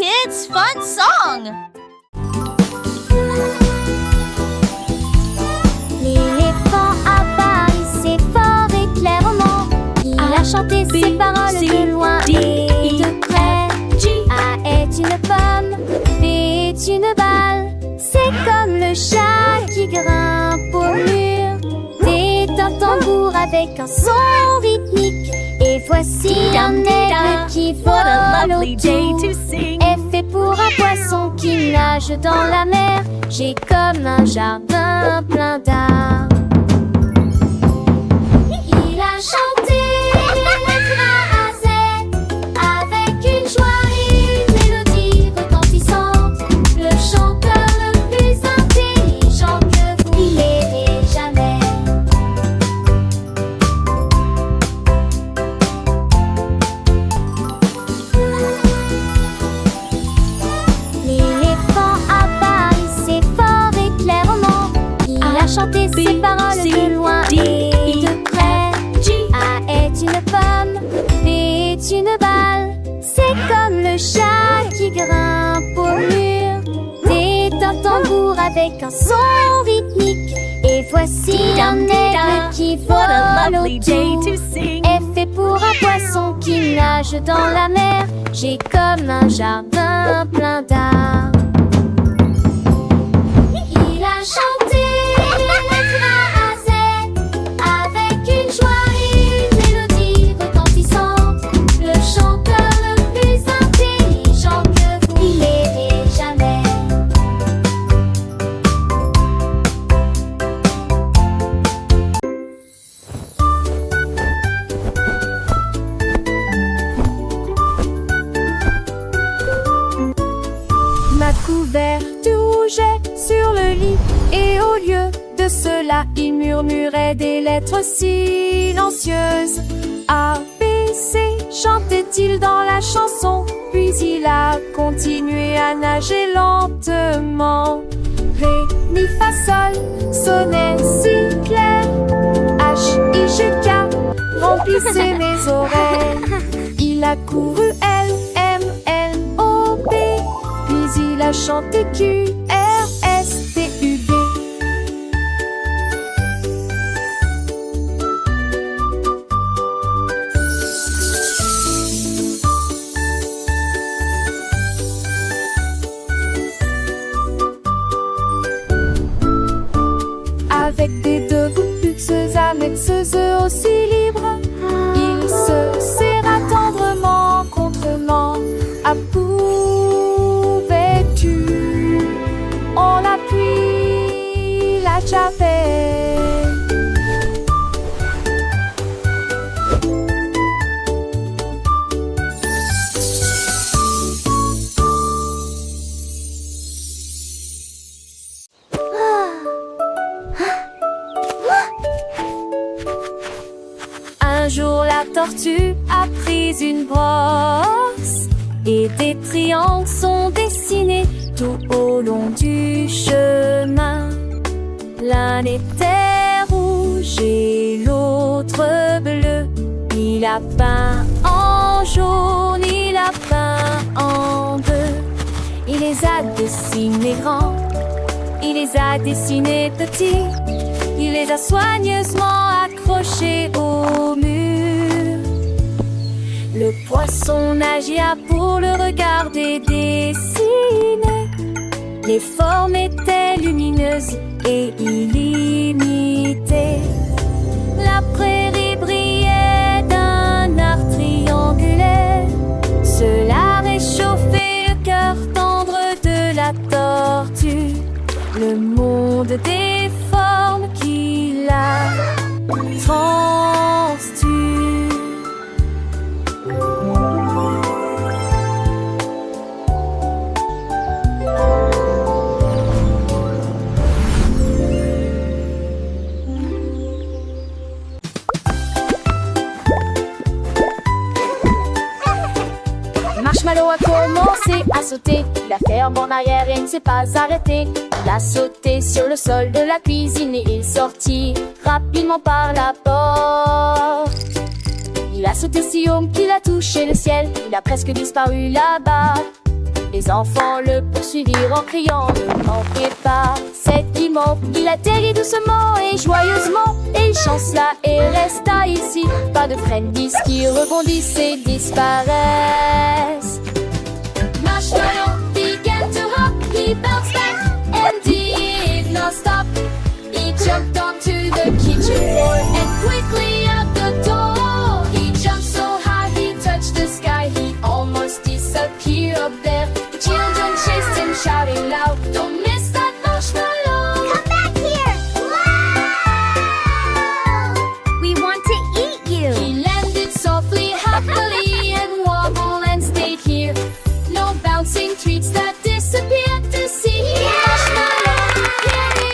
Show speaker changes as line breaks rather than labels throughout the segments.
kids' fun song.
L'éléphant à Paris, c'est fort et clairement. Il a chanté ses paroles de loin et de près. A est une pomme, B est une balle. C'est comme le chat qui grimpe au mur. D est un tambour avec un son rythmique. Et voici un aigle qui vole autour. F est pour un poisson qui nage dans la mer. G comme un jardin plein d'arbres. Il a chanté les lettres A à Z avec une joie et une mélodie retentissante. Le chanteur le plus intelligent que vous verrez jamais. L'éléphant à Paris, c'est fort et clairement. Il a chanté ses paroles de loin et de près. A est une pomme, B est une balle. C'est comme le chat qui grimpe au mur. D est un tambour avec un son rythmique. Et voici un aigle qui vole autour. F est pour un poisson qui nage dans la mer. G comme un jardin plein d'arbres. Il a chanté les lettres A à Z avec une joie et une mélodie retentissante. Le chanteur le plus intelligent que vous verrez jamais. Ma couverture rougeait sur le lit et au lieu de cela, il murmurait des lettres silencieuses. A, B, C, chantait-il dans la chanson, puis il a continué à nager lentement. Ré, mi, fa, sol, sonnait si clair. H, I, J, K, remplissait mes oreilles. Il a couru L, M, N, O, P, puis il a chanté Q, R, S, T, U, V. Avec des debout luxueuses annexeuses aussi libres, il se serra tendrement contre moi. Pouvais-tu en l'appui la chapelle? Un jour la tortue a pris une brosse et des triangles sont dessinés tout au long du chemin. L'un était rouge et l'autre bleu. Il a peint en jaune, il a peint en bleu. Il les a dessinés grands, il les a dessinés petits. Il les a soigneusement accrochés au mur. Le poisson nagia pour le regarder dessiner. Les formes étaient lumineuses et illimitées. La prairie brillait d'un art triangulaire. Cela réchauffait le cœur tendre de la tortue. Le monde des formes qui la transtue. Marshmallow a commencé à sauter. Il a fait un bond en arrière et ne s'est pas arrêté. Il a sauté sur le sol de la cuisine et il sortit rapidement par la porte. Il a sauté si haut qu'il a touché le ciel. Il a presque disparu là-bas. Et Les enfants le poursuivirent en criant: ne manquez pas cet piment. Il atterrit doucement et joyeusement, et il chancela et resta ici. Pas de friendies qui rebondissent et disparaissent. Marshmallow began to hop, he bounced back and did not stop. He jumped onto the kitchen floor and quickly out the door. He jumped so high he touched the sky, he almost disappeared up there. The children chased him shouting loud, don't miss that marshmallow.
Come back here! Wow! We want to eat you!
He landed softly, happily, and wobbled and stayed here. No bouncing treats that disappeared to see marshmallow very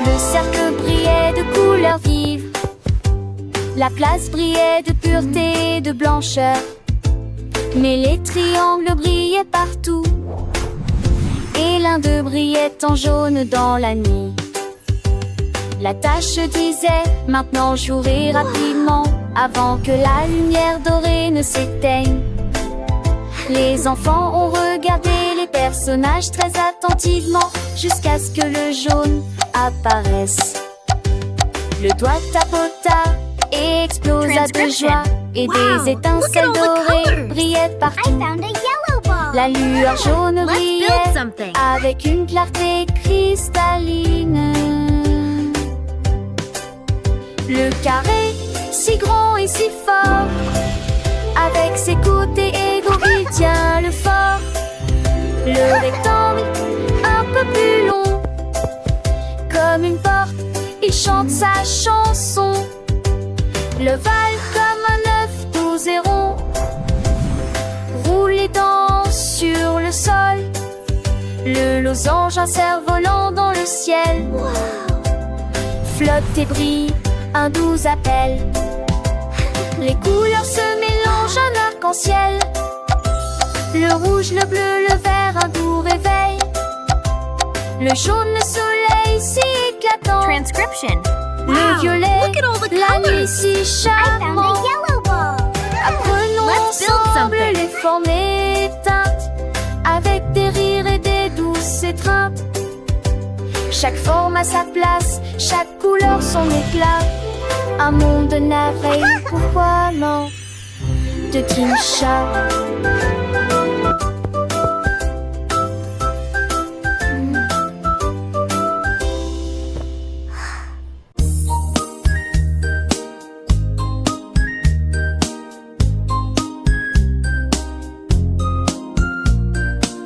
Le cercle brillait de couleurs vives. La place brillait de pureté et de blancheur. Mais les triangles brillaient partout. Et l'un d'eux brillait en jaune dans la nuit. La tache disait: maintenant jouez rapidement, avant que la lumière dorée ne s'éteigne. Les enfants ont regardé les personnages très attentivement, jusqu'à ce que le jaune apparaisse. Le doigt tapota et explosa de joie, et des étincelles dorées brillaient partout.
I found a yellow ball!
La lueur jaune
Let's
brillait
build something!
avec une clarté cristalline. Le carré, si grand et si fort, avec ses côtés égaux, il tient le fort. Le rectangle, un peu plus long, comme une porte, il chante sa chanson. L'ovale comme un œuf doux et rond, roule les dents sur le sol. Le losange, un cerf-volant dans le ciel. Flotte et brille, un doux appel. Les couleurs se mélangent, un arc-en-ciel. Le rouge, le bleu, le vert, un doux réveil. Le jaune, le soleil si éclatant.
Transcription.
Le violet,
Look at all the
la nuit
colors!
si
I found
charmant.
a yellow ball!
Apprenons
Let's build
ensemble
something.
les formes éteintes, avec des rires et des douces étreintes. Chaque forme a sa place, chaque couleur son éclat. Un monde de navré, pourquoi non, de Kimcha.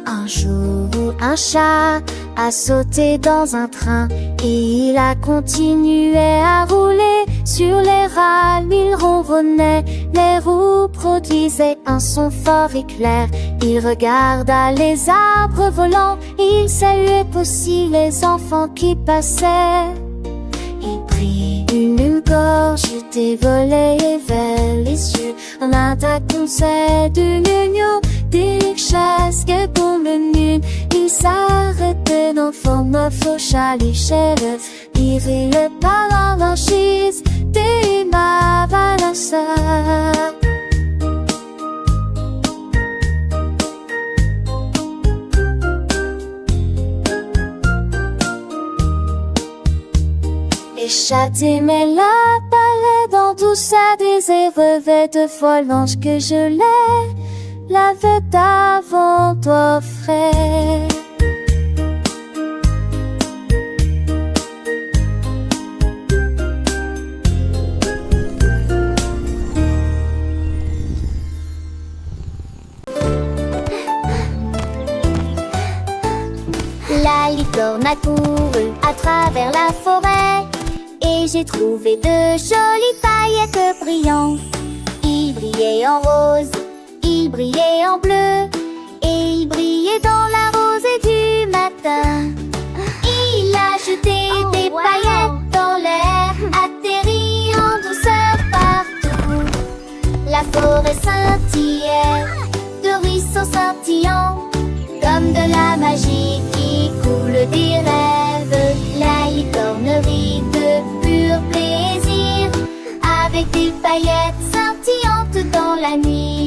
Un jour, un chat a sauté dans un train et il a continué à rouler sur les rails. Il ronronnait, les roues produisaient un son fort et clair. Il regarda les arbres volants, il saluait aussi les enfants qui passaient. Il prit une gorge dévolée vers les yeux, un attaque conseil d'une union. Des chasses que pour le nul, il s'arrêtait dans forme fauche à l'échelle. Irrité par la blanchise des balanceurs. Échaté mais la palette dans tout ça désir revêt de fois l'ange que je l'ai. La vedette avant t'offrait.
La licorne a couru à travers la forêt et j'ai trouvé de jolies paillettes brillantes. Ils brillaient en rose, ils brillaient en bleu et ils brillaient dans la rosée du matin. Il a jeté des paillettes dans l'air, atterri en douceur partout. La comme de la magie qui coule des rêves. La licorne rit de pur plaisir, avec des paillettes scintillantes dans la nuit.